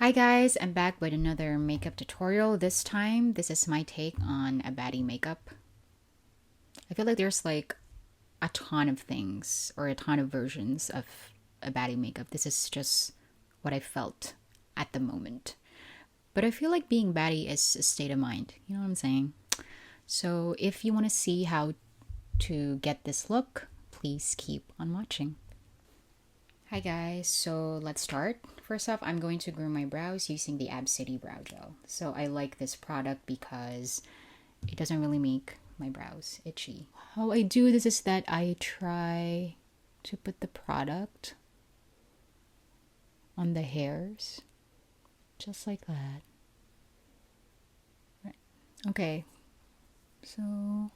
Hi guys, I'm back with another makeup tutorial. This time, this is my take on a Baddie Makeup. I feel like there's like a ton of things or a ton of versions of a Baddie Makeup. This is just what I felt at the moment. But I feel like being baddie is a state of mind. You know what I'm saying? So if you want to see how to get this look, please keep on watching. Hi guys, so let's start. First off, I'm going to groom my brows using the Absidy Brow Gel. So I like this product because it doesn't really make my brows itchy. How I do this is that I try to put the product on the hairs, just like that. Right. Okay, so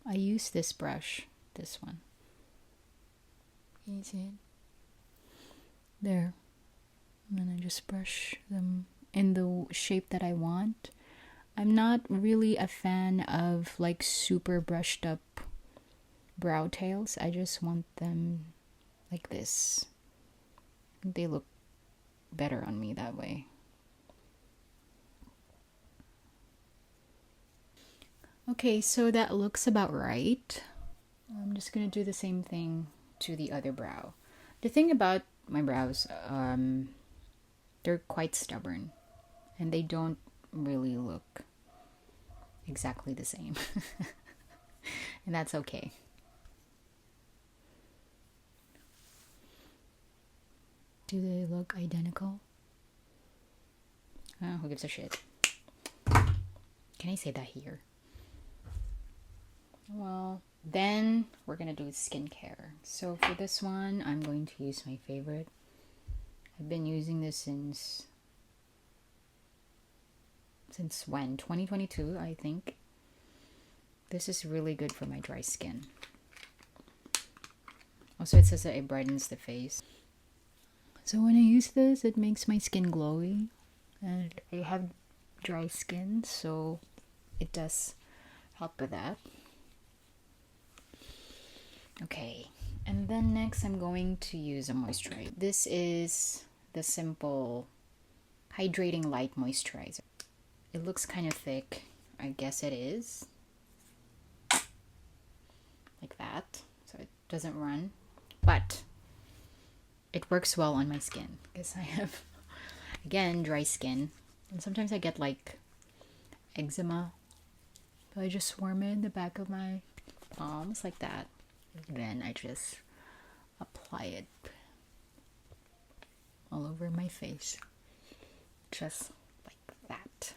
I use this brush, this one. Can you see it? There. And then I just brush them in the shape that I want. I'm not really a fan of like super brushed up brow tails. I just want them like this. They look better on me that way. Okay, so that looks about right. I'm just gonna do the same thing to the other brow. The thing about my brows, they're quite stubborn and they don't really look exactly the same. And that's okay. Do they look identical? Oh, who gives a shit? Can I say that here? Well, then we're gonna do skincare. So for this one, I'm going to use my favorite. I've been using this since when? 2022, I think. This is really good for my dry skin. Also, it says that it brightens the face. So when I use this, it makes my skin glowy. And I have dry skin, so it does help with that. Okay, and then next I'm going to use a moisturizer. This is the Simple Hydrating Light Moisturizer. It looks kind of thick. I guess it is. Like that. So it doesn't run. But it works well on my skin because I have, again, dry skin. And sometimes I get like eczema. So I just warm it in the back of my palms like that. Then I just apply it all over my face, just like that.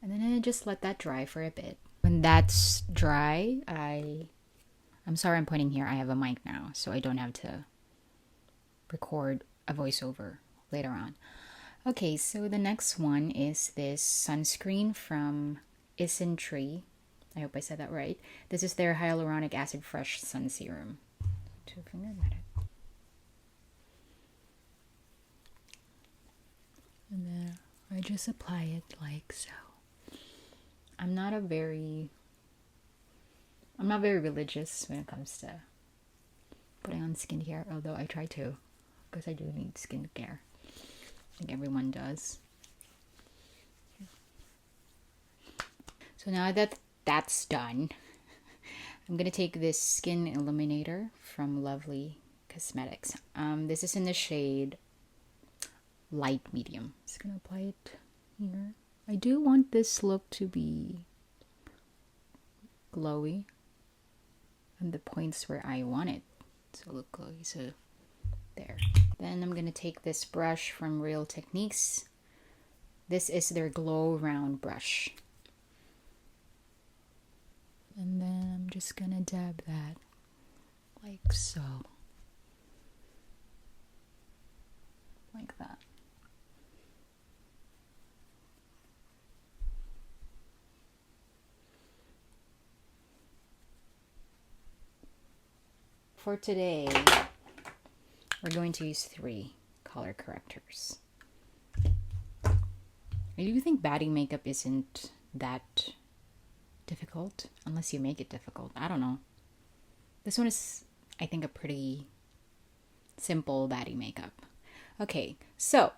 And then I just let that dry for a bit. When that's dry, I'm sorry I'm pointing here. I have a mic now, so I don't have to record a voiceover later on. Okay, so the next one is this sunscreen from Issy. I hope I said that right. This is their Hyaluronic Acid Fresh Sun Serum. And then I just apply it like so. I'm not very religious when it comes to putting on skincare, although I try to, because I do need skincare. I think everyone does. So now that that's done, I'm gonna take this Skin Illuminator from Lovely Cosmetics. This is in the shade Light Medium. Just gonna apply it here. I do want this look to be glowy and the points where I want it to look glowy. So there. Then I'm gonna take this brush from Real Techniques. This is their Glow Round brush. And then I'm just gonna dab that like so. Like that. For today, we're going to use 3 color correctors. I do think Baddie Makeup isn't that difficult unless you make it difficult. I don't know. This one is, I think, a pretty simple Baddie Makeup. Okay, so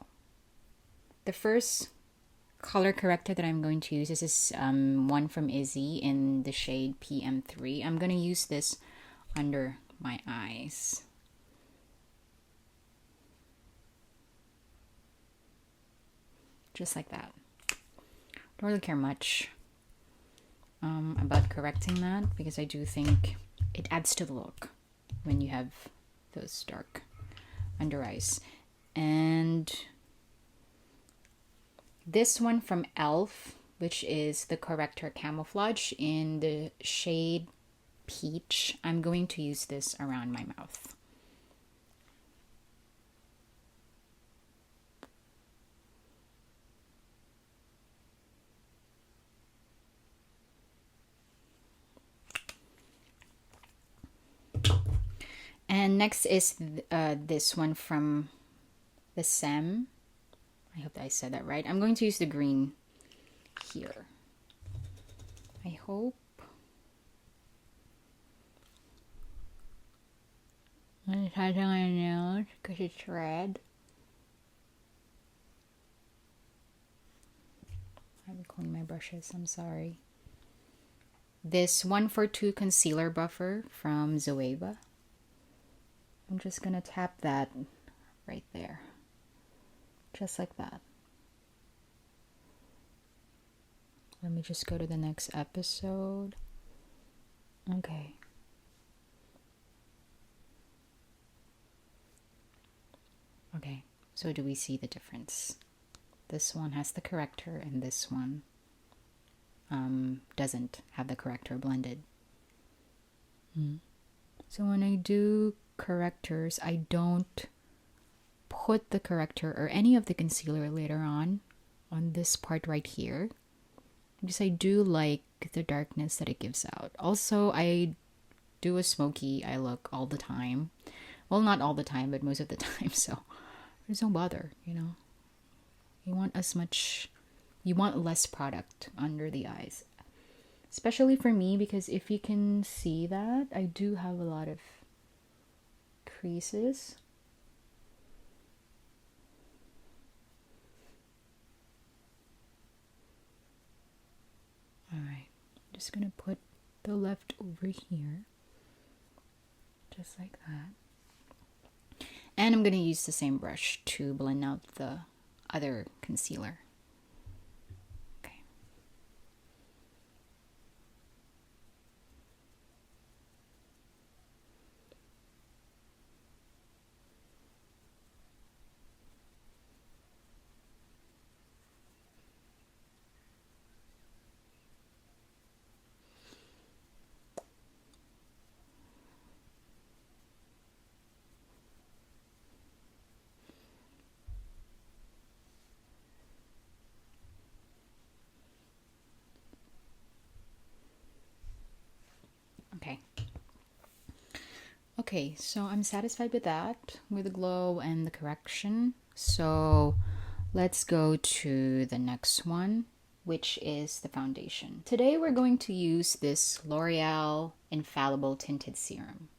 the first color corrector that I'm going to use is this one from Issy in the shade PM3. I'm going to use this under my eyes. Just like that. Don't really care much about correcting that, because I do think it adds to the look when you have those dark under eyes. And this one from e.l.f., which is the corrector camouflage in the shade peach, I'm going to use this around my mouth. And next is this one from the Saem. I hope that I said that right. I'm going to use the green here. I hope. I'm going to try it on my nose because it's red. I'm cleaning my brushes, I'm sorry. This 142 concealer buffer from Zoeva. I'm just going to tap that right there. Just like that. Let me just go to the next episode. Okay. Okay, so do we see the difference? This one has the corrector and this one doesn't have the corrector blended. So when I do correctors, I don't put the corrector or any of the concealer later on this part right here, because I do like the darkness that it gives out. Also, I do a smoky eye look all the time. Well, not all the time, but most of the time, so there's no bother, you know. You want less product under the eyes. Especially for me, because if you can see that, I do have a lot of creases. Alright, I'm just gonna put the left over here. Just like that. And I'm gonna use the same brush to blend out the other concealer. Okay. Okay. Okay, so I'm satisfied with that, with the glow and the correction. So let's go to the next one, which is the foundation. Today we're going to use this L'Oreal Infallible Tinted Serum.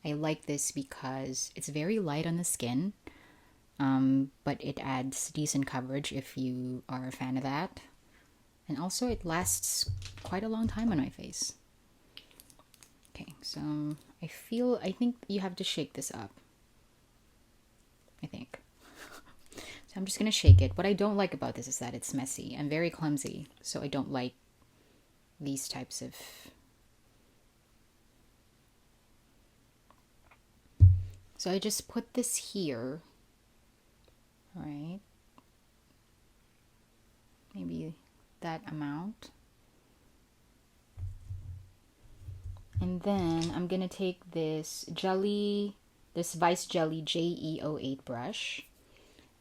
I like this because it's very light on the skin, but it adds decent coverage if you are a fan of that. And also it lasts quite a long time on my face. Okay, so I think you have to shake this up. I think. So I'm just going to shake it. What I don't like about this is that it's messy. I'm very clumsy, so I don't like these types of... So I just put this here. Alright. Maybe that amount. And then I'm going to take this Vice Jelly JE08 brush.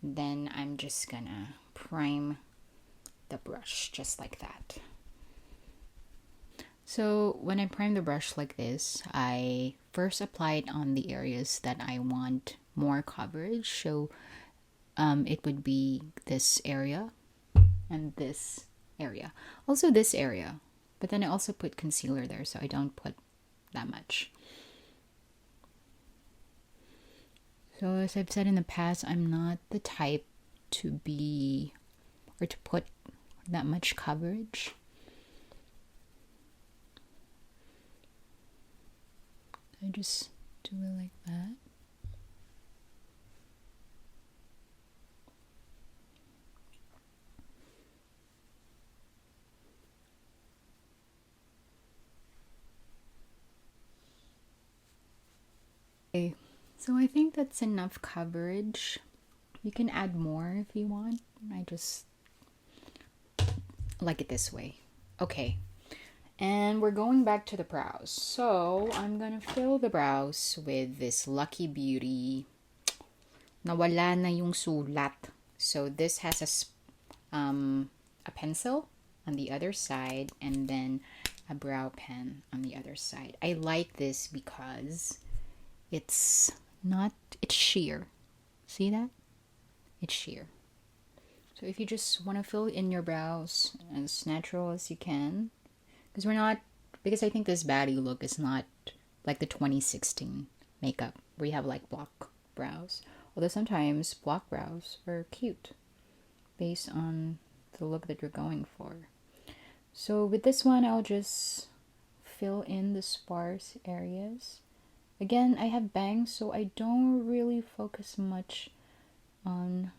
Then I'm just going to prime the brush just like that. So when I prime the brush like this, I first apply it on the areas that I want more coverage. So it would be this area and this area. Also this area. But then I also put concealer there, so I don't put that much. So as I've said in the past, I'm not the type to be or to put that much coverage. I just do it like that. Okay, so I think that's enough coverage. You can add more if you want. I just like it this way. Okay, and we're going back to the brows. So I'm gonna fill the brows with this Lucky Beauty. Nawala na yung sulat. So this has a pencil on the other side and then a brow pen on the other side. I like this because it's sheer. See that? It's sheer. So if you just want to fill in your brows as natural as you can, because I think this baddie look is not like the 2016 makeup where you have like block brows. Although sometimes block brows are cute based on the look that you're going for. So with this one, I'll just fill in the sparse areas. Again, I have bangs, so I don't really focus much on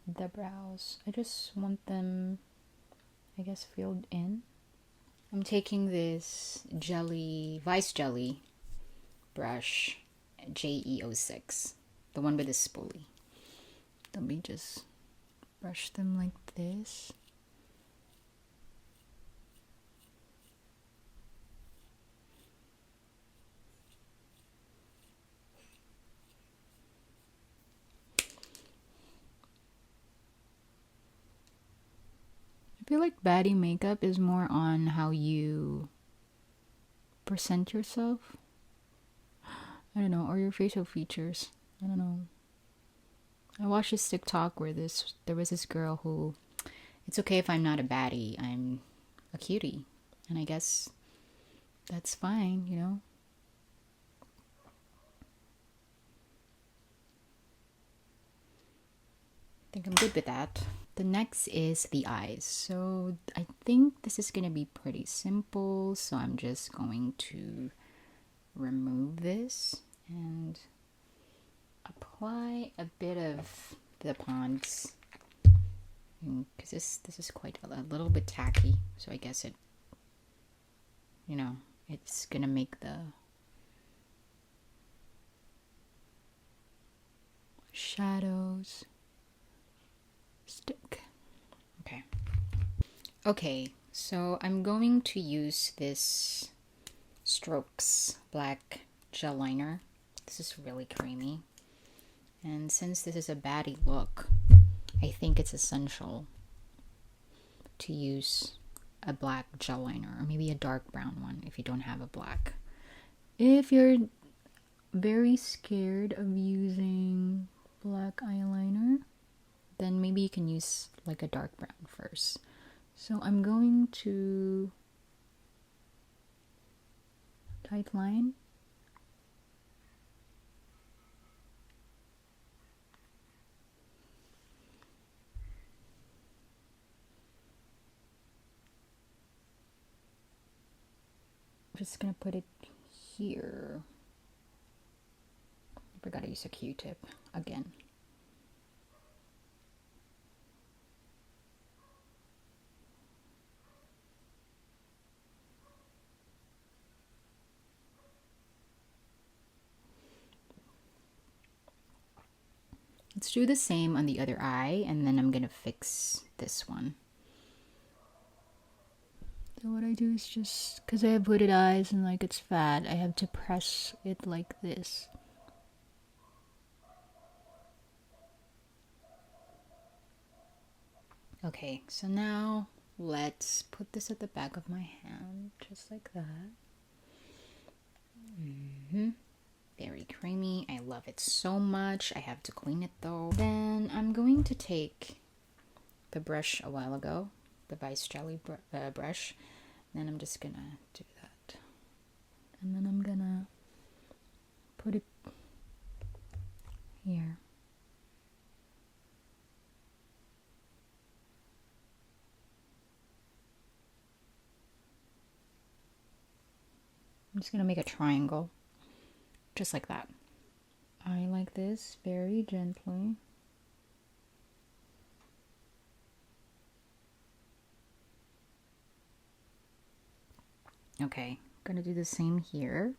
the brows. I just want them, I guess, filled in. I'm taking this Vice Jelly brush, JE06, the one with the spoolie. Let me just brush them like this. I feel like Baddie Makeup is more on how you present yourself. I don't know, or your facial features. I don't know. I watched this TikTok where there was this girl who, it's okay if I'm not a baddie, I'm a cutie. And I guess that's fine, you know? I think I'm good with that. The next is the eyes. So I think this is going to be pretty simple. So I'm just going to remove this and apply a bit of the Pond's, because this is quite a little bit tacky. So I guess it, you know, it's going to make the shadows stick. Okay, so I'm going to use this Strokes black gel liner. This is really creamy, and since this is a baddie look, I think it's essential to use a black gel liner, or maybe a dark brown one if you don't have a black. If you're very scared of using black eyeliner, then maybe you can use like a dark brown first. So I'm going to tight line. I'm just gonna put it here. I forgot to use a Q-tip again. Let's do the same on the other eye, and then I'm gonna fix this one. So what I do is just, because I have hooded eyes and like it's fat, I have to press it like this. Okay, so now let's put this at the back of my hand, just like that. Very creamy. I love it so much. I have to clean it though. Then I'm going to take the brush a while ago, the Vice Jelly brush. Then I'm just gonna do that. And then I'm gonna put it here. I'm just gonna make a triangle, just like that. I like this very gently. Okay, gonna do the same here.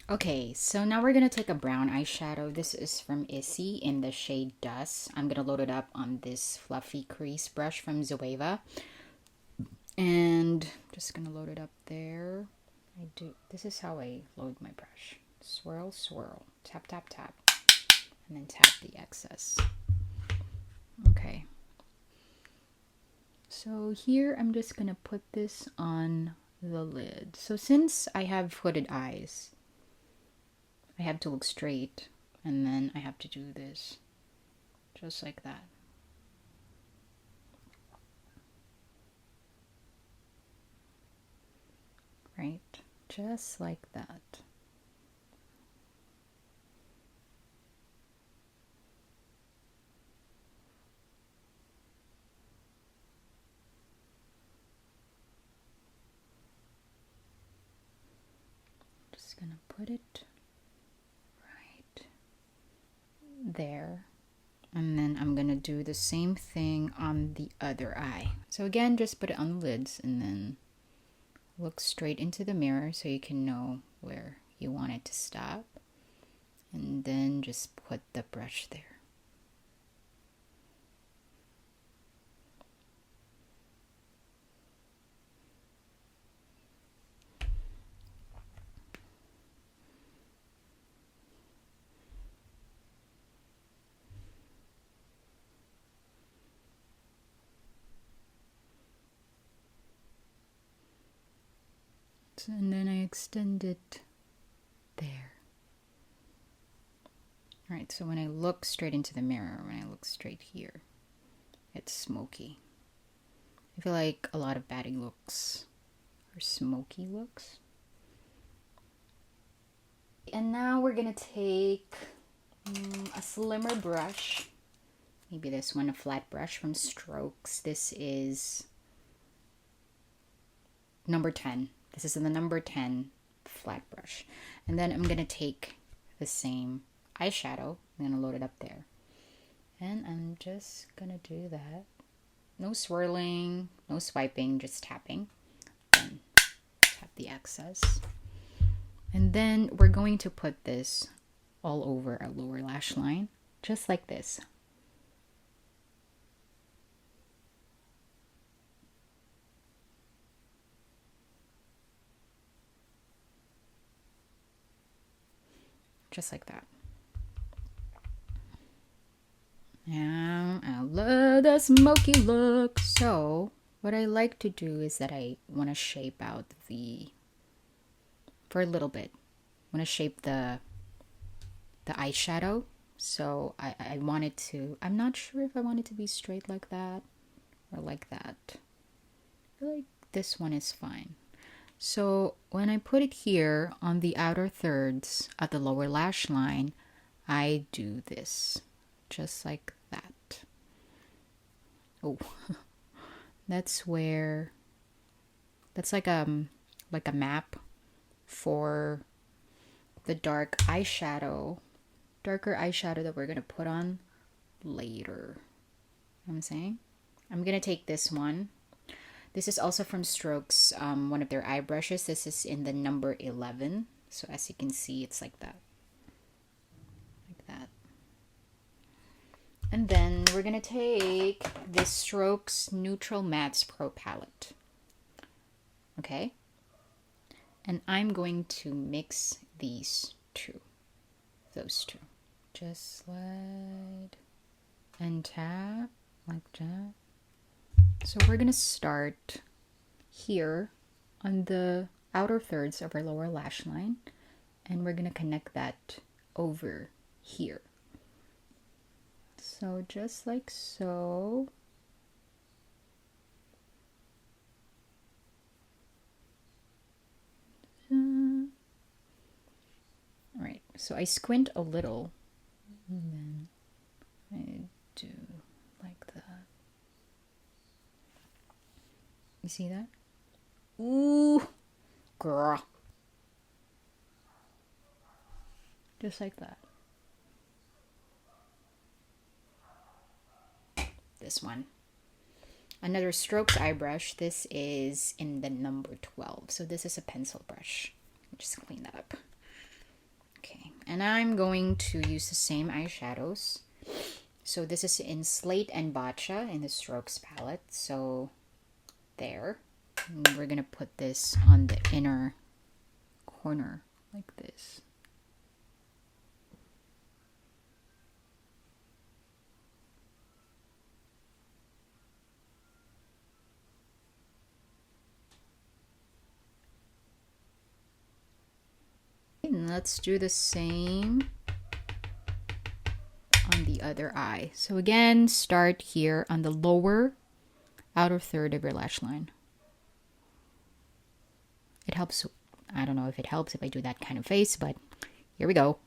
Okay, so now we're gonna take a brown eyeshadow. This is from Issy in the shade Dust. I'm gonna load it up on this fluffy crease brush from Zoeva. And just gonna load it up there. This is how I load my brush. Swirl, swirl, tap, tap, tap, and then tap the excess. Okay. So here I'm just gonna put this on the lid. So since I have hooded eyes, I have to look straight, and then I have to do this just like that. Right? Just like that. Just gonna put it right there. And then I'm gonna do the same thing on the other eye. So again, just put it on the lids and then look straight into the mirror so you can know where you want it to stop. And then just put the brush there. And then I extend it there. Alright, so when I look straight into the mirror, when I look straight here, it's smoky. I feel like a lot of baddie looks are smoky looks. And now we're gonna take a slimmer brush. Maybe this one, a flat brush from Strokes. This is number 10. This is the number 10 flat brush. And then I'm going to take the same eyeshadow. I'm going to load it up there. And I'm just going to do that. No swirling, no swiping, just tapping. Then tap the excess. And then we're going to put this all over our lower lash line. Just like this. Just like that. Now, I love the smoky look. So, what I like to do is that I want to shape out for a little bit. I want to shape the eyeshadow. So, I want it to, I'm not sure if I want it to be straight like that or like that. I feel like this one is fine. So when I put it here on the outer thirds at the lower lash line, I do this just like that. Oh, that's like a map for the darker eyeshadow that we're gonna put on later. You know what I'm saying? I'm gonna take this one. This is also from Strokes, one of their eye brushes. This is in the number 11. So as you can see, it's like that. Like that. And then we're going to take this Strokes Neutral Mattes Pro Palette. Okay? And I'm going to mix these two. Those two. Just slide and tap like that. So we're going to start here on the outer thirds of our lower lash line, and we're going to connect that over here. So just like so. All right, so I squint a little And then I do like that. You see that? Ooh, girl. Just like that. This one. Another strokes eye brush. This is in the number 12. So this is a pencil brush. Just clean that up. Okay, and I'm going to use the same eyeshadows. So this is in Slate and Botcha in the strokes palette. So there. And we're gonna put this on the inner corner like this. And let's do the same on the other eye. So again, start here on the lower outer third of your lash line. It helps. I don't know if it helps if I do that kind of face, but here we go.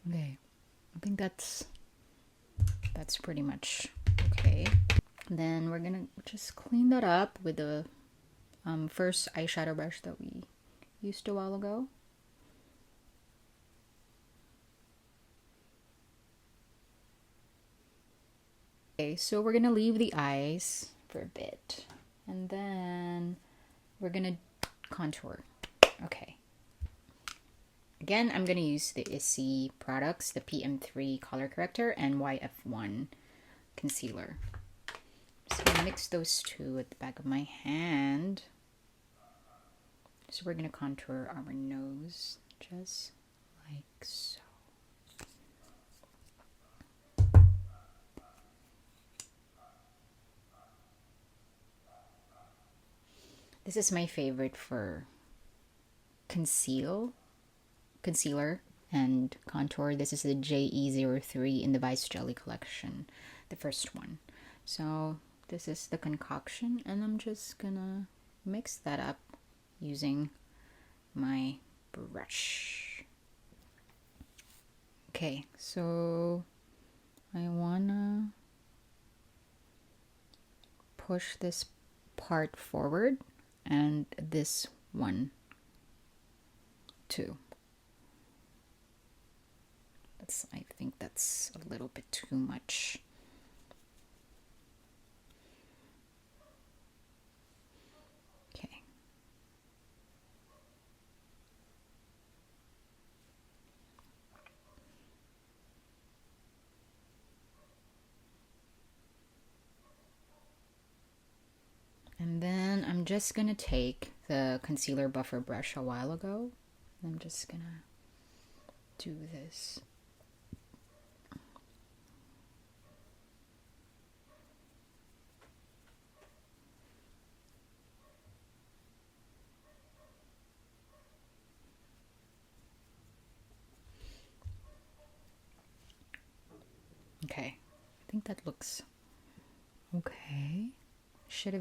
Okay, I think that's pretty much okay. Then we're gonna just clean that up with the first eyeshadow brush that we used a while ago. Okay, so we're gonna leave the eyes for a bit, and then we're gonna contour. Okay. Again, I'm going to use the Issy products, the PM3 color corrector and YF1 concealer. Just going to mix those two at the back of my hand. So we're going to contour our nose just like so. This is my favorite for concealer and contour. This is the JE03 in the Vice Jelly collection, the first one. So this is the concoction, and I'm just gonna mix that up using my brush. Okay, so I wanna push this part forward and this one too. I think that's a little bit too much. Okay. And then I'm just gonna take the concealer buffer brush a while ago. I'm just gonna do this. Okay, I think that looks okay. I should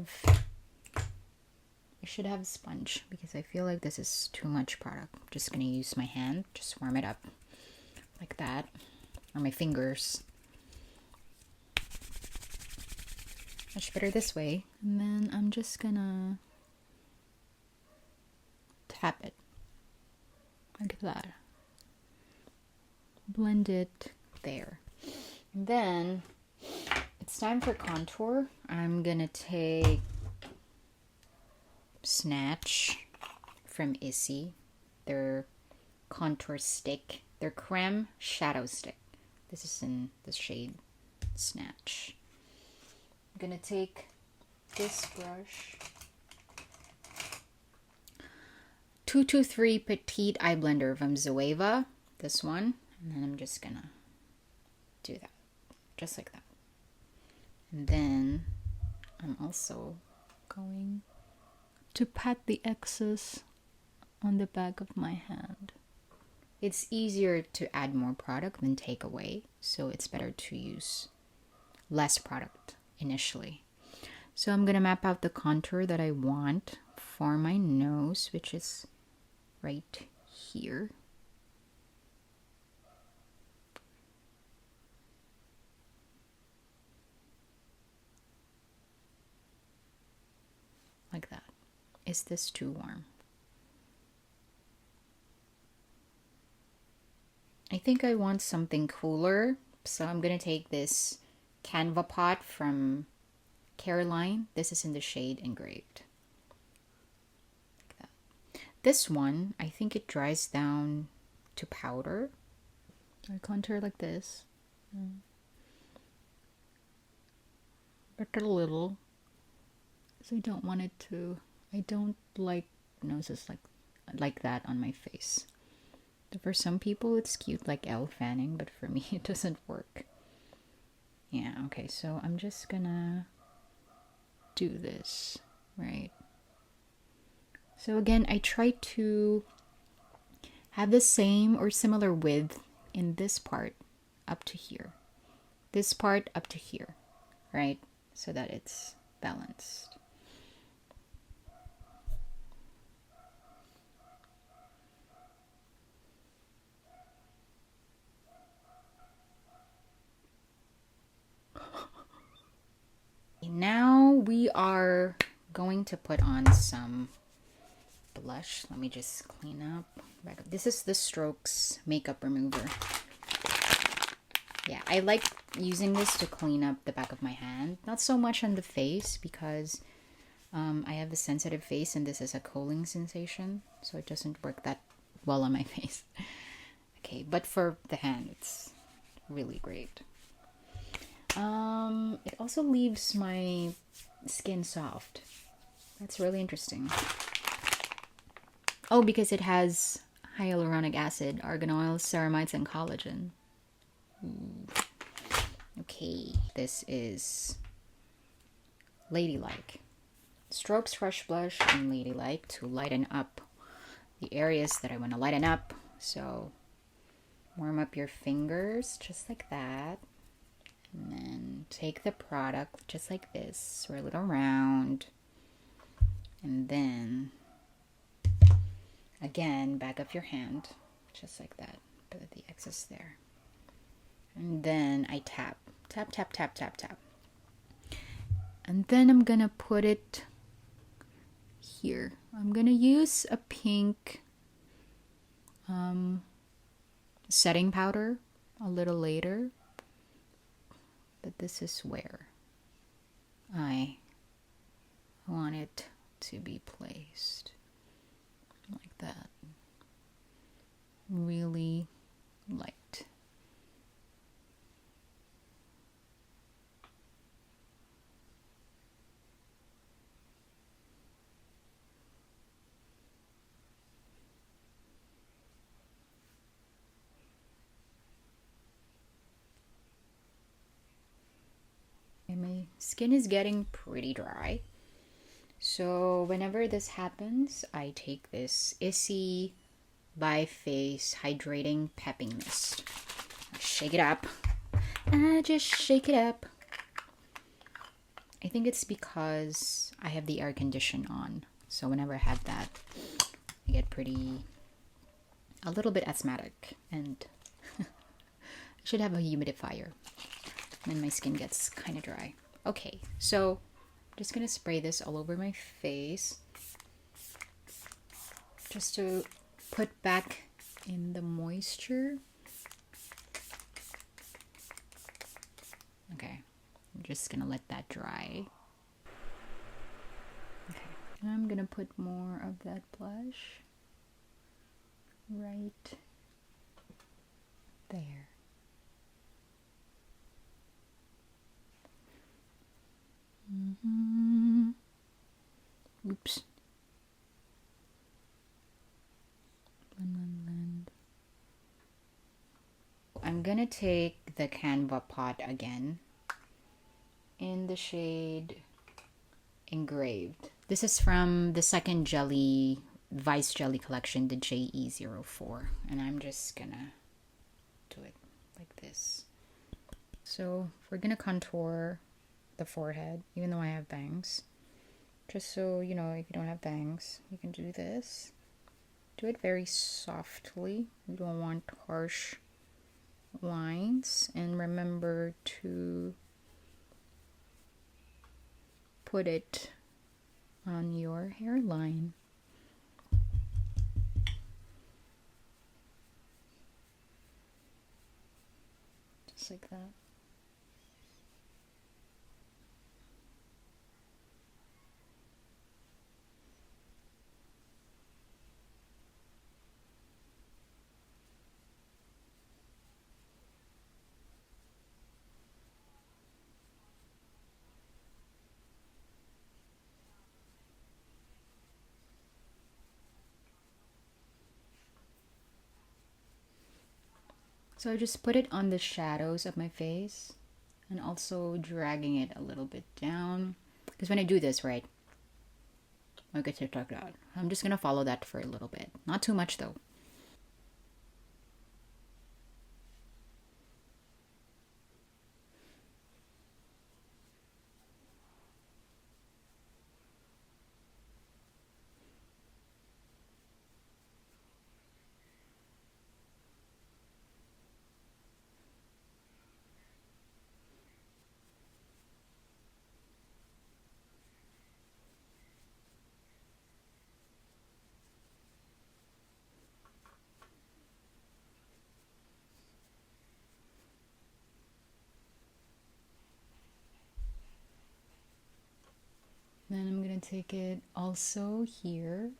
have a sponge because I feel like this is too much product. I'm just gonna use my hand, just warm it up like that, or my fingers. Much better this way. And then I'm just gonna tap it like that. Blend it there. And then it's time for contour. I'm gonna take Snatch from Issy, their contour stick, their creme shadow stick. This is in the shade Snatch. I'm gonna take this brush, 223 Petite Eye Blender from Zoeva, this one, and then I'm just gonna do that, just like that. And then I'm also going to pat the excess on the back of my hand. It's easier to add more product than take away, so it's better to use less product initially. So I'm gonna map out the contour that I want for my nose, which is right here. Like that. Is this too warm? I think I want something cooler, so I'm gonna take this canva pot from Careline. This is in the shade Engraved. Like that. This one, I think it dries down to powder. I contour like this. But a little. So I don't want it to, I don't like noses like that on my face. For some people it's cute like Elle fanning, but for me it doesn't work. Yeah, okay, so I'm just gonna do this, right? So again, I try to have the same or similar width in this part up to here. This part up to here, right? So that it's balanced. Now we are going to put on some blush. Let me just clean up. This is the Strokes makeup remover. Yeah, I like using this to clean up the back of my hand. Not so much on the face because I have a sensitive face and this is a cooling sensation, so it doesn't work that well on my face. Okay, but for the hand, it's really great. It also leaves my skin soft. That's really interesting. Oh, because it has hyaluronic acid, argan oils, ceramides, and collagen. Okay, this is Ladylike. Strokes Fresh Blush and Ladylike to lighten up the areas that I want to lighten up. So warm up your fingers just like that. And then take the product just like this, swirl it around. And then, again, back up your hand, just like that. Put the excess there. And then I tap, tap, tap, tap, tap, tap. And then I'm gonna put it here. I'm gonna use a pink setting powder a little later. But this is where I want it to be placed. Like that. Really light. My skin is getting pretty dry, so whenever this happens, I take this Issy by Face Hydrating Pepping Mist. Shake it up. I just shake it up. I think it's because I have the air condition on, so whenever I have that, I get a little bit asthmatic, and I should have a humidifier. Then my skin gets kind of dry. Okay, so I'm just gonna spray this all over my face just to put back in the moisture. Okay, I'm just gonna let that dry. Okay, and I'm gonna put more of that blush right there. Oops. I'm gonna take the Canva pot again in the shade Engraved This is from the second jelly, Vice Jelly collection, the JE04. And I'm just gonna do it like this. So we're gonna contour the forehead, even though I have bangs. Just so you know, if you don't have bangs, you can do this. Do it very softly. You don't want harsh lines. And remember to put it on your hairline. Just like that. So I just put it on the shadows of my face and also dragging it a little bit down. Because when I do this, right, I get to talk out. I'm just going to follow that for a little bit. Not too much though. Then I'm going to take it also here.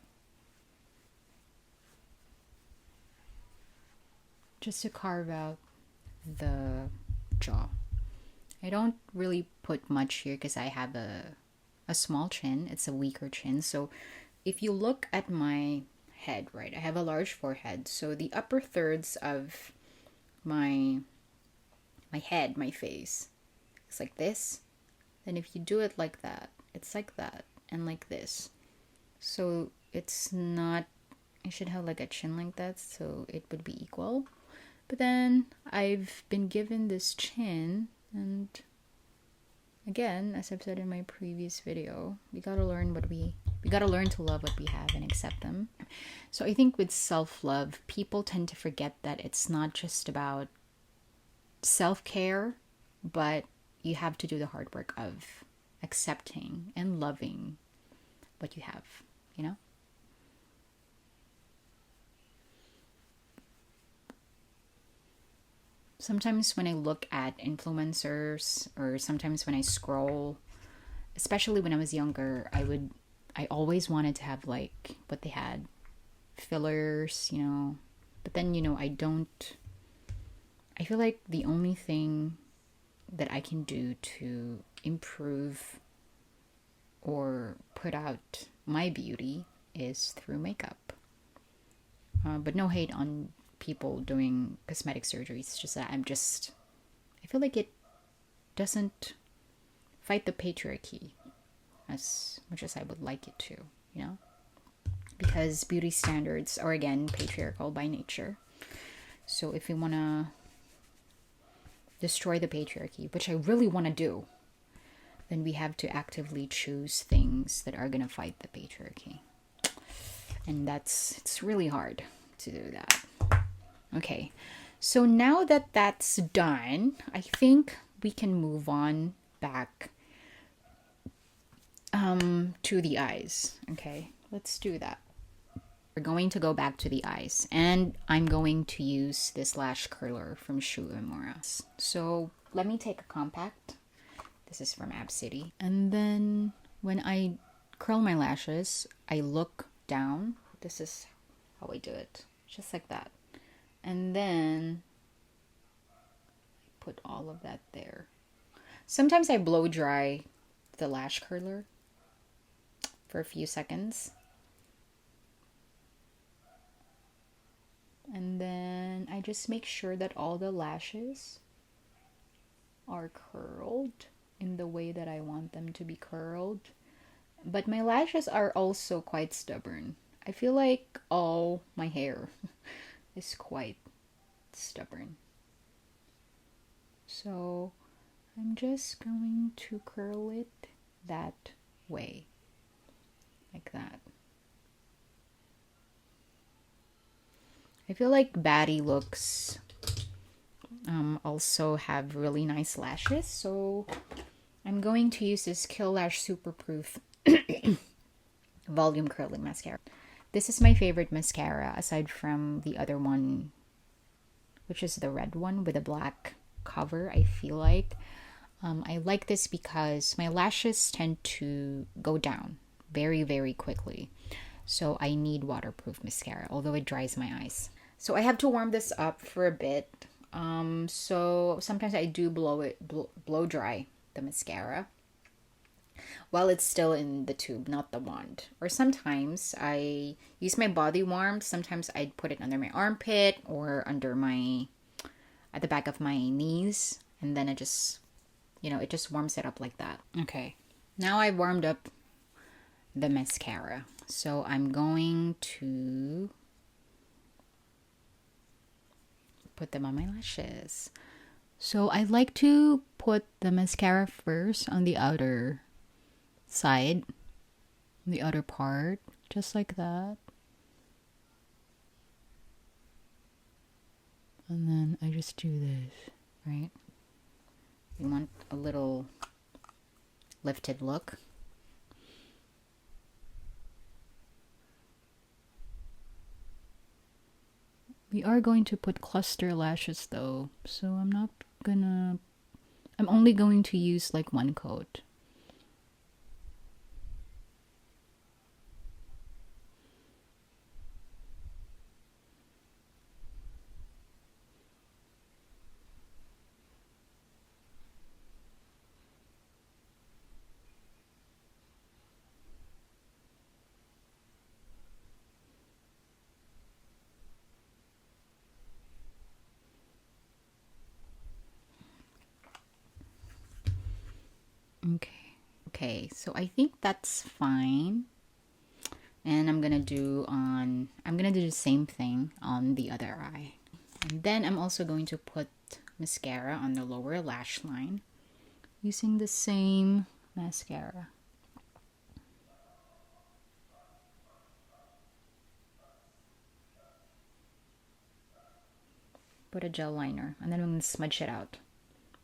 Just to carve out the jaw. I don't really put much here because I have a small chin. It's a weaker chin. So if you look at my head, right, I have a large forehead. So the upper thirds of my head, my face, it's like this. Then if you do it like that, it's like that and like this. So it's not, I should have like a chin like that so it would be equal. But then I've been given this chin, and again, as I've said in my previous video, we gotta learn to love what we have and accept them. So I think with self-love, people tend to forget that it's not just about self-care, but you have to do the hard work of accepting and loving what you have, you know? Sometimes when I look at influencers, or sometimes when I scroll, especially when I was younger, I always wanted to have like what they had, fillers, you know. But then, you know, I feel like the only thing that I can do to improve or put out my beauty is through makeup. But no hate on people doing cosmetic surgeries. It's just that I feel like it doesn't fight the patriarchy as much as I would like it to, you know? Because beauty standards are, again, patriarchal by nature. So if we want to destroy the patriarchy, which I really want to do, then we have to actively choose things that are going to fight the patriarchy. And it's really hard to do that. Okay, so now that that's done, I think we can move on back to the eyes. Okay, let's do that. We're going to go back to the eyes, and I'm going to use this lash curler from Shu Uemura. So let me take a compact. This is from Absidy. And then when I curl my lashes, I look down. This is how I do it, just like that. And then I put all of that there. Sometimes I blow dry the lash curler for a few seconds. And then I just make sure that all the lashes are curled in the way that I want them to be curled. But my lashes are also quite stubborn. I feel like all my hair is quite stubborn. So I'm just going to curl it that way. Like that. I feel like Baddie looks also have really nice lashes, so I'm going to use this Kill Lash Superproof Volume Curling Mascara. This is my favorite mascara aside from the other one, which is the red one with a black cover. I feel like I like this because my lashes tend to go down very, very quickly. So I need waterproof mascara, although it dries my eyes. So I have to warm this up for a bit. So sometimes I do blow dry the mascara while it's still in the tube, not the wand. Or sometimes I use my body warm. Sometimes I'd put it under my armpit or under at the back of my knees. And then it just warms it up like that. Okay. Now I've warmed up the mascara. So I'm going to put them on my lashes. So I like to put the mascara first on the outer side, the outer part, just like that. And then I just do this, right? You want a little lifted look. We are going to put cluster lashes though, so I'm only going to use like one coat. Okay, so I think that's fine. And I'm gonna do the same thing on the other eye. And then I'm also going to put mascara on the lower lash line using the same mascara. Put a gel liner and then I'm gonna smudge it out.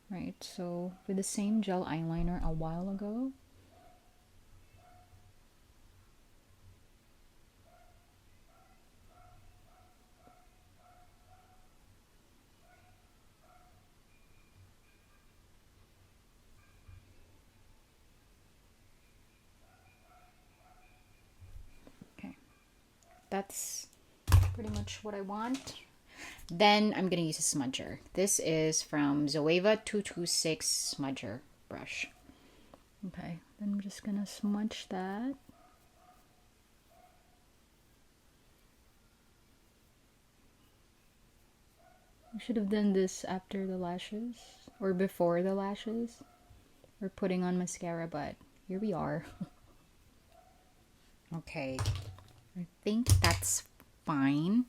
Right, so with the same gel eyeliner a while ago, okay, that's pretty much what I want. Then I'm gonna use a smudger. This is from Zoeva 226 smudger brush. Okay, then I'm just gonna smudge that. I should have done this after the lashes or before the lashes or putting on mascara, but here we are. Okay, I think that's fine.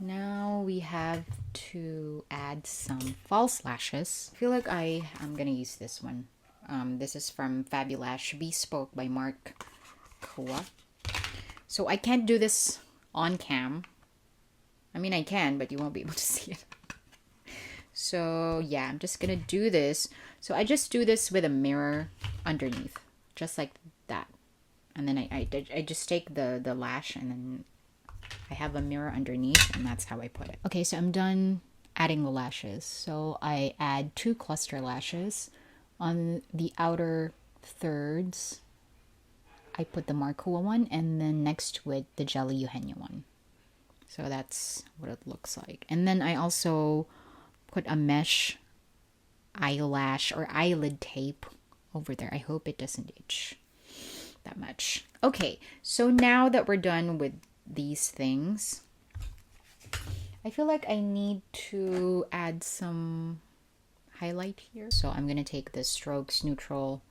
Now we have to add some false lashes. I feel like I'm gonna use this one. This is from Fabulash Bespoke by Mark Kua. So I can't do this on cam. I mean, I can, but you won't be able to see it. So yeah, I'm just gonna do this. So I just do this with a mirror underneath, just like that. And then I just take the lash and then I have a mirror underneath and that's how I put it. Okay, so I'm done adding the lashes. So I add 2 cluster lashes. On the outer thirds, I put the Markua one and then next to it, the Jelly Eugenio one. So that's what it looks like. And then I also put a mesh eyelash or eyelid tape over there. I hope it doesn't itch that much. Okay, so now that we're done with these things, I feel like I need to add some highlight here. So I'm gonna take the Strokes Neutral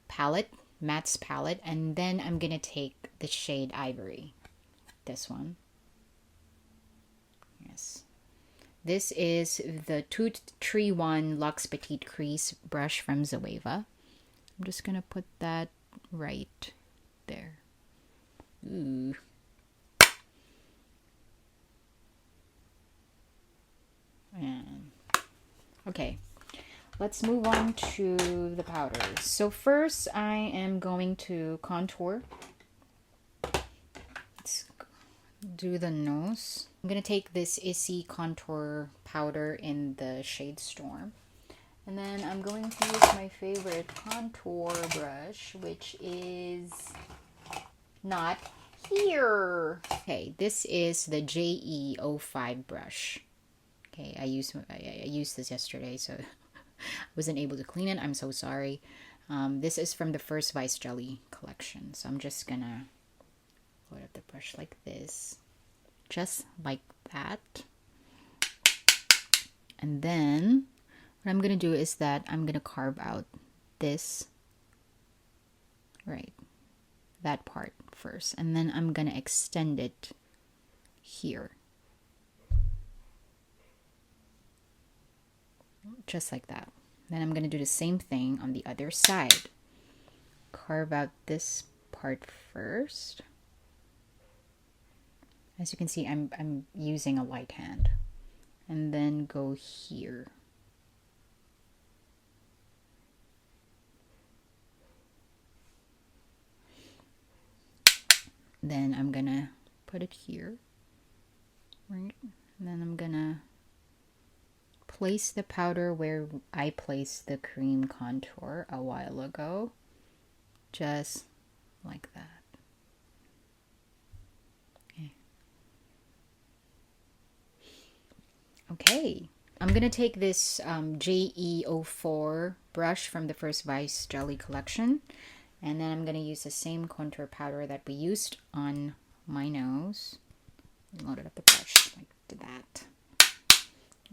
palette Mattes palette, and then I'm gonna take the shade Ivory. This one. Yes. This is the 231 Luxe Petite Crease brush from Zoeva. I'm just gonna put that right there. Ooh. And okay, let's move on to the powders. So first I am going to contour. Let's do the nose. I'm going to take this Issy contour powder in the shade Storm. And then I'm going to use my favorite contour brush, which is not here. Okay, this is the JE05 brush. Okay, I used this yesterday, so I wasn't able to clean it. I'm so sorry. This is from the First Vice Jelly collection. So I'm just gonna load up the brush like this. Just like that. And then what I'm gonna do is that I'm gonna carve out this, right, that part first. And then I'm gonna extend it here. Just like that. Then I'm going to do the same thing on the other side. Carve out this part first. As you can see, I'm using a light hand. And then go here. Then I'm going to put it here. Right? And then I'm going to place the powder where I placed the cream contour a while ago. Just like that. Okay. I'm going to take this JE04 brush from the First Vice Jelly collection. And then I'm going to use the same contour powder that we used on my nose. Loaded up the brush like that.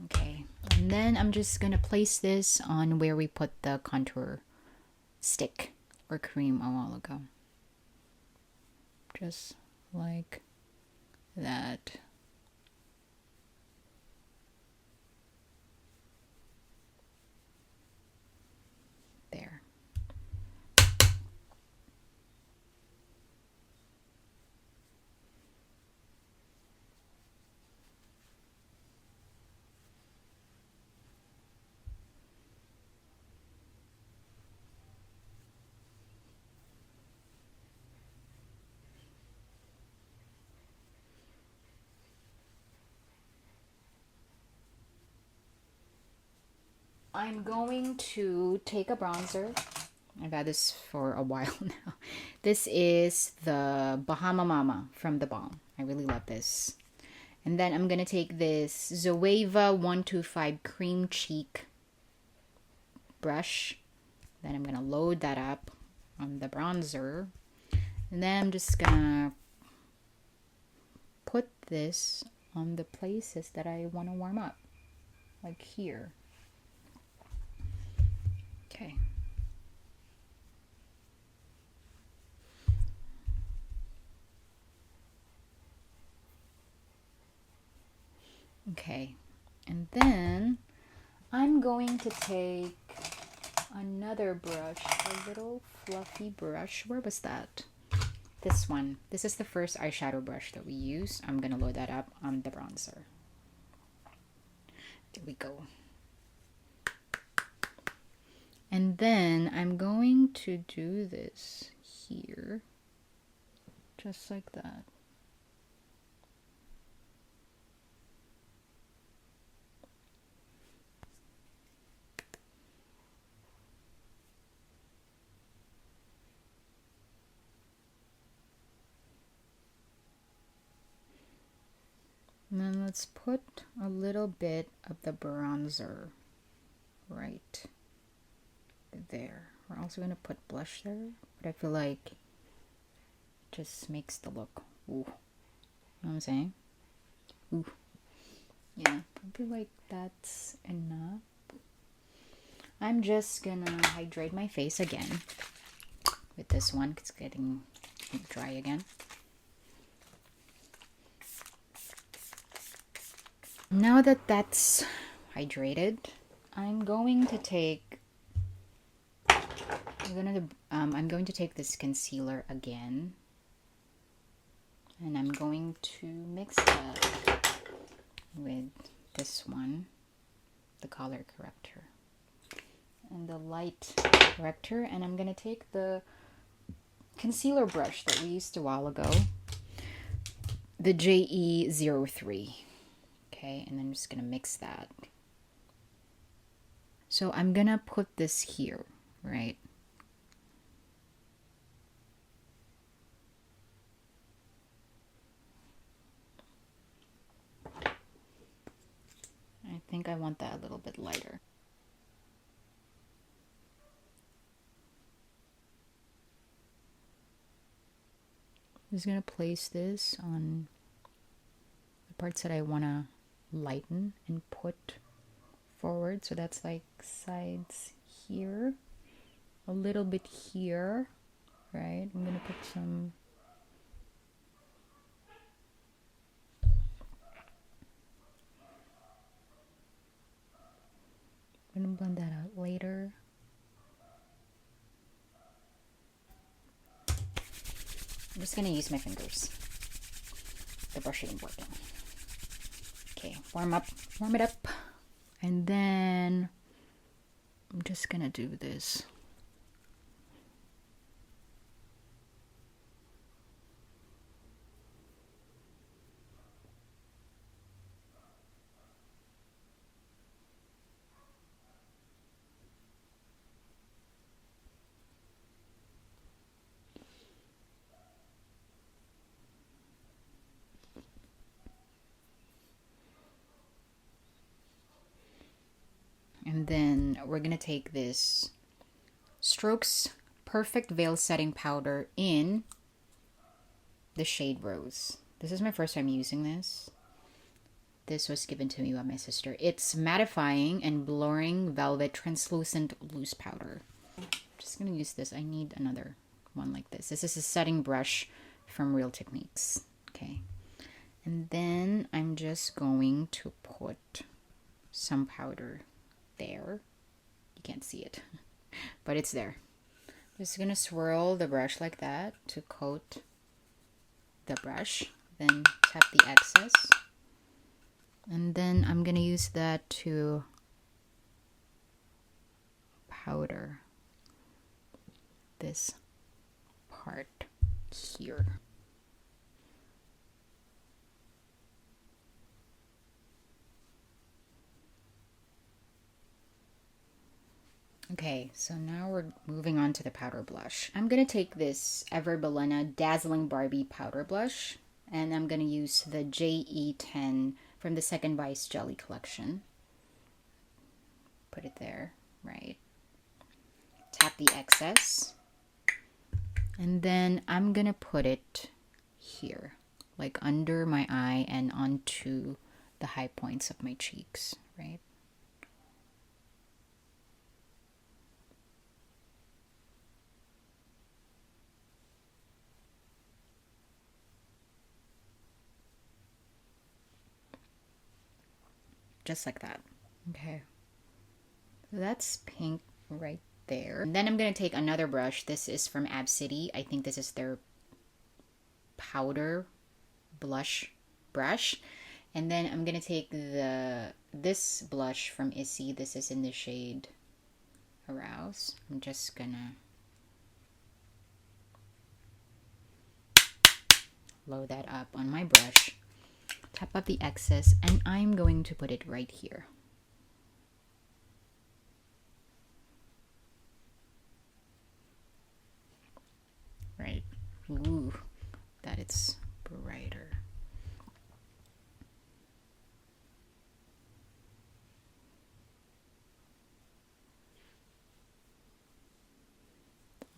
Okay, and then I'm just going to place this on where we put the contour stick or cream a while ago. Just like that. There. I'm going to take a bronzer. I've had this for a while now. This is the Bahama Mama from the Balm. I really love this. And then I'm going to take this Zoeva 125 Cream Cheek brush. Then I'm going to load that up on the bronzer. And then I'm just going to put this on the places that I want to warm up. Like here. Okay. Okay, and then I'm going to take another brush, a little fluffy brush. Where was that? This one. This is the first eyeshadow brush that we use. I'm going to load that up on the bronzer. There we go. And then I'm going to do this here, just like that. And then let's put a little bit of the bronzer right there. We're also going to put blush there, but I feel like it just makes the look, ooh, you know what I'm saying? Ooh, yeah, I feel like that's enough. I'm just gonna hydrate my face again with this one. It's getting dry again. Now that that's hydrated, I'm going to take this concealer again, and I'm going to mix that with this one, the color corrector and the light corrector, and I'm gonna take the concealer brush that we used a while ago, the JE03. Okay, and I'm just gonna mix that. So I'm gonna put this here, right? I think I want that a little bit lighter. I'm just gonna place this on the parts that I wanna lighten and put forward. So that's like sides here, a little bit here, right? I'm gonna put some I'm gonna blend that out later. I'm just gonna use my fingers. The brush isn't working. Okay, warm it up. And then I'm just gonna do this. And then we're gonna take this Strokes Perfect Veil Setting Powder in the shade Rose. This is my first time using this. This was given to me by my sister. It's mattifying and blurring velvet translucent loose powder. I'm just gonna use this. I need another one like this. This is a setting brush from Real Techniques. Okay. And then I'm just going to put some powder there. You can't see it, but it's there. Just gonna swirl the brush like that to coat the brush, then tap the excess, and then I'm gonna use that to powder this part here. Okay, so now we're moving on to the powder blush. I'm going to take this Everbalena Dazzling Barbie powder blush, and I'm going to use the JE10 from the Second Vice Jelly collection. Put it there, right? Tap the excess. And then I'm going to put it here, like under my eye and onto the high points of my cheeks, right? Just like that. Okay, so that's pink right there. And then I'm gonna take another brush. This is from Absidy. I think this is their powder blush brush. And then I'm gonna take this blush from Issy. This is in the shade Arouse. I'm just gonna load that up on my brush. Tap up the excess, and I'm going to put it right here. Right. Ooh, that it's brighter.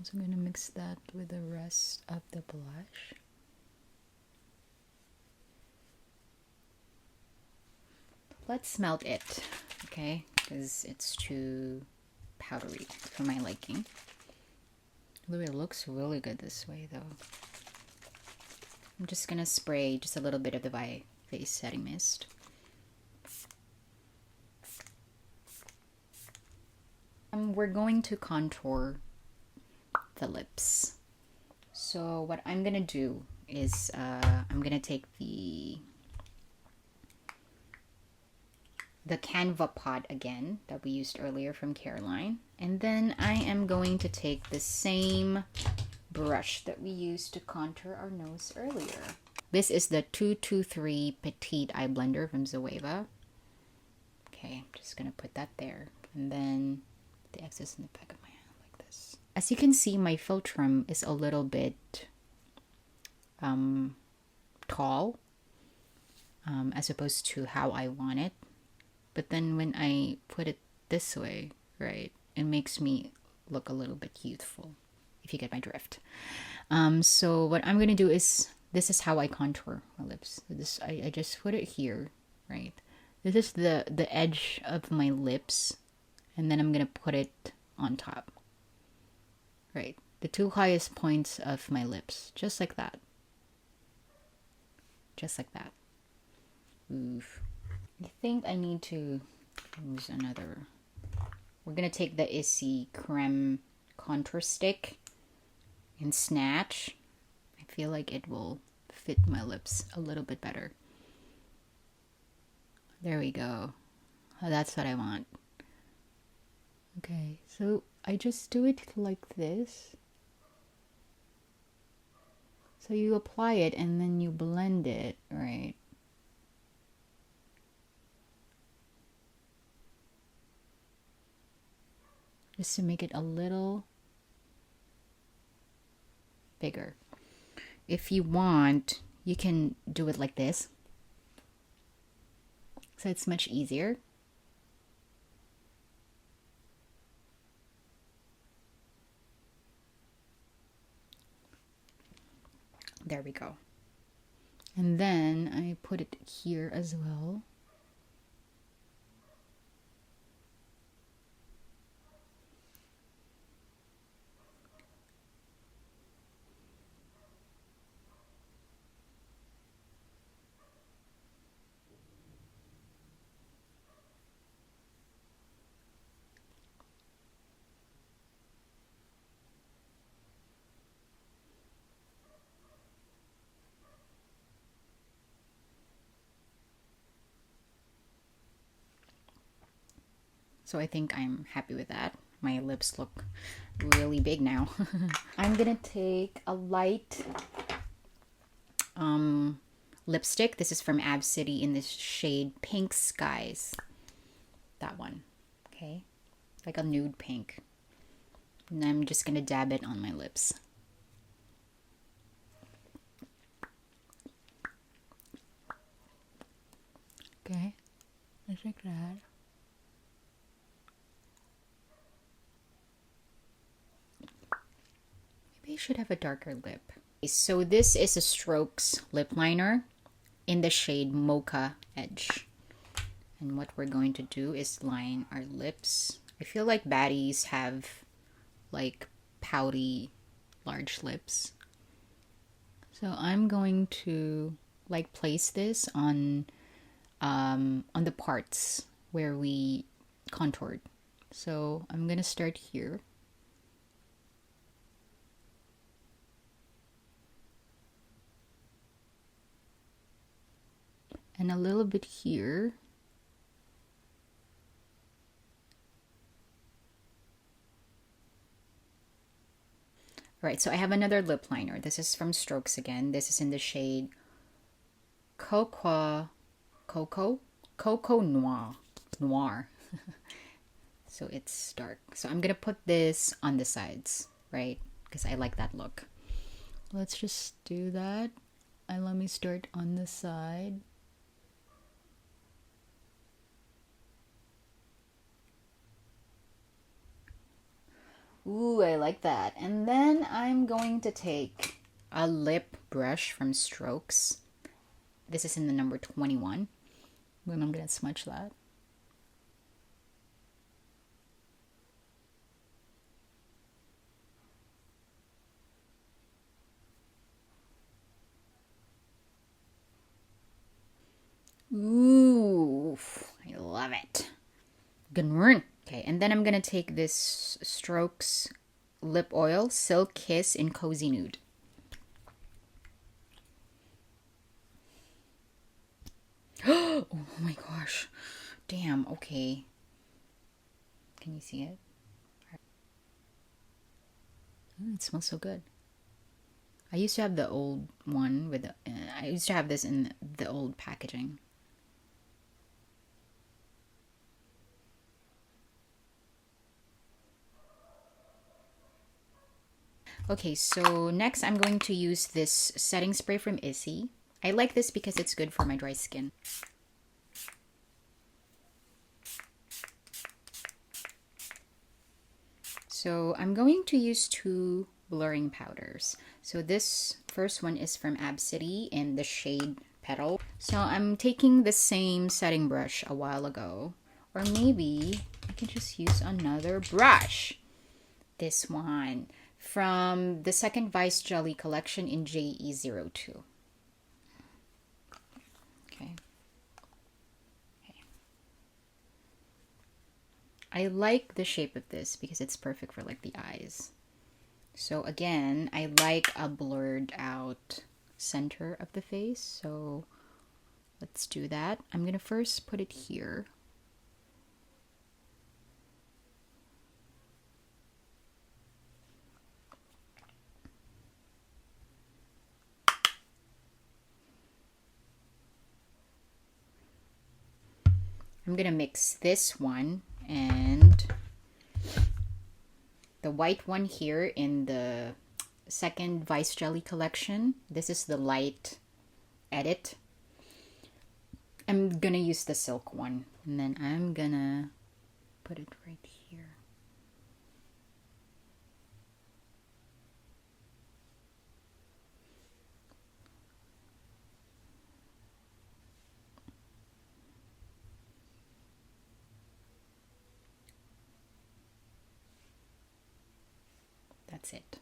Also going to mix that with the rest of the blush. Let's melt it, okay? Because it's too powdery for my liking. Ooh, it looks really good this way though. I'm just gonna spray just a little bit of the face setting mist. We're going to contour the lips. So what I'm gonna do is I'm gonna take the canva pot again that we used earlier from Careline, and then I am going to take the same brush that we used to contour our nose earlier. This is the 223 Petite Eye Blender from Zoeva. Okay, I'm just gonna put that there, and then the excess in the back of my hand like this. As you can see, my philtrum is a little bit tall as opposed to how I want it. But then when I put it this way, right, it makes me look a little bit youthful, if you get my drift. So what I'm gonna do is, this is how I contour my lips. This I just put it here, right? This is the edge of my lips, and then I'm gonna put it on top, right? The two highest points of my lips, just like that. Just like that. Oof. I think I need to use another. We're gonna take the Issy creme contour stick and snatch. I feel like it will fit my lips a little bit better. There we go. Oh, that's what I want. Okay, so I just do it like this. So you apply it and then you blend it, right? Just to make it a little bigger. If you want, you can do it like this. So it's much easier. There we go. And then I put it here as well. So I think I'm happy with that. My lips look really big now. I'm gonna take a light lipstick. This is from Absidy in this shade Pink Skies. That one. Okay. Like a nude pink. And I'm just gonna dab it on my lips. Okay. Just like that. Maybe I should have a darker lip. So this is a Strokes lip liner in the shade Mocha Edge. And what we're going to do is line our lips. I feel like baddies have like pouty large lips. So I'm going to like place this on the parts where we contoured. So I'm gonna start here. And a little bit here. Alright, so I have another lip liner. This is from Strokes again. This is in the shade Cocoa Noir. So it's dark. So I'm gonna put this on the sides, right? Because I like that look. Let's just do that. And let me start on the side. Ooh, I like that. And then I'm going to take a lip brush from Strokes. This is in the number 21. And I'm going to smudge that. Ooh, I love it. Good morning. Okay, and then I'm gonna take this Strokes lip oil, Silk Kiss in Cozy Nude. Oh my gosh. Damn, okay. Can you see it? Oh, it smells so good. I used to have the old one with the, I used to have this in the old packaging. Okay, so next I'm going to use this setting spray from Issy. I like this because it's good for my dry skin. So I'm going to use two blurring powders. So this first one is from Absidy in the shade Petal. So I'm taking the same setting brush a while ago. Or maybe I can just use another brush. This one from the Second Vice Jelly collection in JE02. Okay. I like the shape of this because it's perfect for like the eyes. So again, I like a blurred out center of the face. So let's do that. I'm going to first put it here. I'm going to mix this one and the white one here in the Second Vice Jelly collection. This is the light edit. I'm gonna use the silk one, and then I'm gonna put it right here. That's it.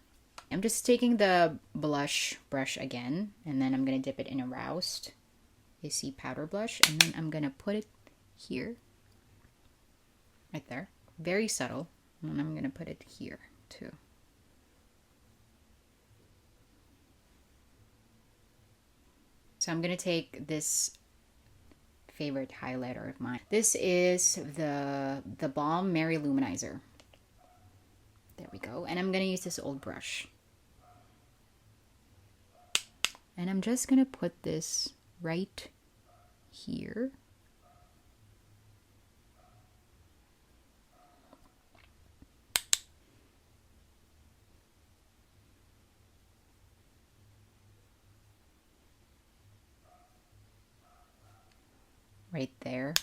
I'm just taking the blush brush again, and then I'm going to dip it in a Roused Issy powder blush, and then I'm going to put it here. Right there. Very subtle. And then I'm going to put it here, too. So I'm going to take this favorite highlighter of mine. This is the Balm Mary Luminizer. There we go. And I'm going to use this old brush. And I'm just going to put this right here. Right there.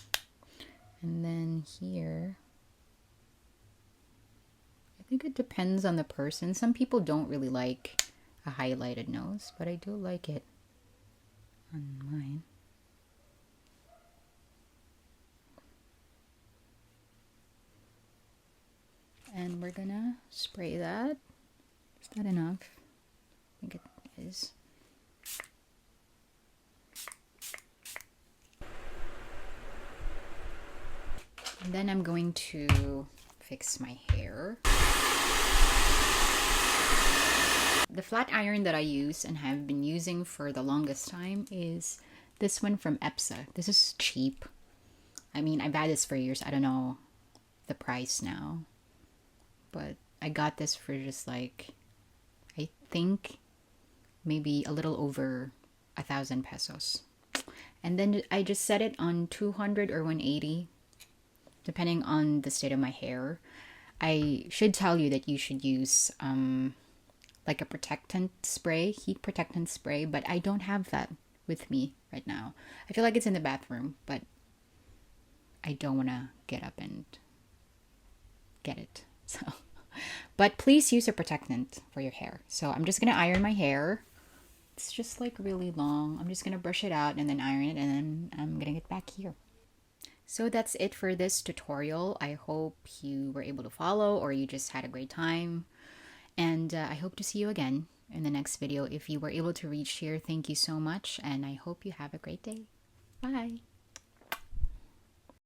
And then here. I think it depends on the person. Some people don't really like a highlighted nose, but I do like it on mine. And we're gonna spray that. Is that enough? I think it is. And then I'm going to fix my hair. The flat iron that I use and have been using for the longest time is this one from Epsa. This is cheap. I mean, I've had this for years. I don't know the price now. But I got this for just like, I think maybe a little over 1,000 pesos. And then I just set it on 200 or 180, depending on the state of my hair. I should tell you that you should use like a protectant spray, heat protectant spray, but I don't have that with me right now. I feel like it's in the bathroom, but I don't want to get up and get it. So, but please use a protectant for your hair. So I'm just going to iron my hair. It's just like really long. I'm just going to brush it out and then iron it, and then I'm going to get back here. So that's it for this tutorial. I hope you were able to follow or you just had a great time. And I hope to see you again in the next video. If you were able to reach here, thank you so much. And I hope you have a great day. Bye.